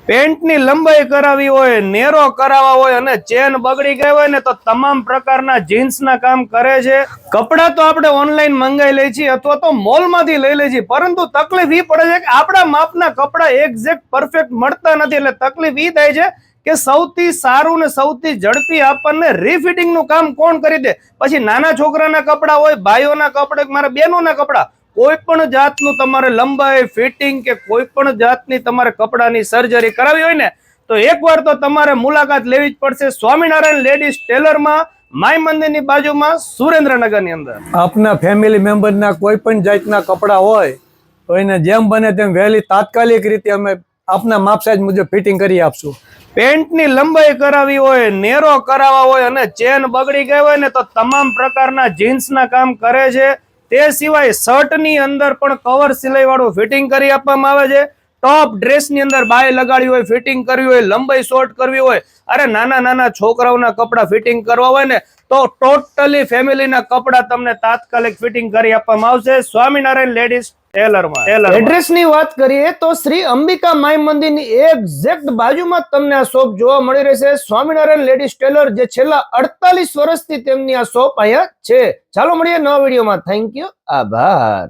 પેન્ટની લંબાઈ કરાવી હોય, નેરો કરાવવા હોય અને ચેન બગડી ગઈ હોય ને તો તમામ પ્રકારના જીન્સના કામ કરે છે. કપડા તો આપણે ઓનલાઈન મંગાવી લઈએ છીએ અથવા તો મોલમાંથી લઈ લઈએ છીએ, પરંતુ તકલીફ એ પડે છે કે આપણા માપના કપડા એક્ઝેક્ટ પરફેક્ટ મળતા નથી. એટલે તકલીફ એ થાય છે કે સૌથી સારું ને સૌથી ઝડપી આપણને રીફિટિંગનું કામ કોણ કરી દે. પછી નાના છોકરાના કપડા હોય, ભાઈઓના કપડા, મારા બહેનોના કપડા, કોઈ પણ જાતનું તમારે લંબાઈ, ફિટિંગ કે કોઈ પણ જાતની તમારે કપડાની સર્જરી કરાવી હોય ને તો એકવાર તો તમારે મુલાકાત લેવી જ પડશે સ્વામિનારાયણ લેડીઝ ટેલરમાં, માય મંદિરની બાજુમાં, સુરેન્દ્રનગરની અંદર. આપના ફેમિલી મેમ્બરના કોઈ પણ જાતના કપડા હોય તો એને જેમ બને તેમ વહેલી તાત્કાલિક રીતે અમે આપના માપ સાઈઝ મુજબ ફિટિંગ કરી આપશું. પેન્ટની લંબાઈ કરાવી હોય, નેરો કરાવવા હોય અને ચેન બગડી ગઈ હોય ને તો તમામ પ્રકારના જીન્સના કામ કરે છે. તે સિવાય શર્ટની અંદર પણ કવર સિલાઈ વાળું ફિટિંગ કરી આપવામાં આવે છે. ટોપ ડ્રેસની અંદર બાય લગાડી હોય, ફિટિંગ કરવી હોય, લંબાઈ શોર્ટ કરવી હોય, અરે નાના નાના છોકરાઓના કપડા ફિટિંગ કરવા હોય ને તો ટોટલી ફેમિલીના કપડા તમને તાત્કાલિક ફિટિંગ કરી આપવામાં આવશે સ્વામિનારાયણ લેડીઝ ટેલરમાં. એડ્રેસની વાત કરીએ તો શ્રી અંબિકા માય મંદિરની એક્ઝેક્ટ બાજુમાં તમને આ શોપ જોવા મળી રહેશે. સ્વામિનારાયણ લેડીઝ ટેલર, જે છેલ્લા 48 વર્ષથી તેમની આ શોપ અહીંયા છે. ચાલો મળીએ નવા વિડીયોમાં. થેન્ક યુ, આભાર.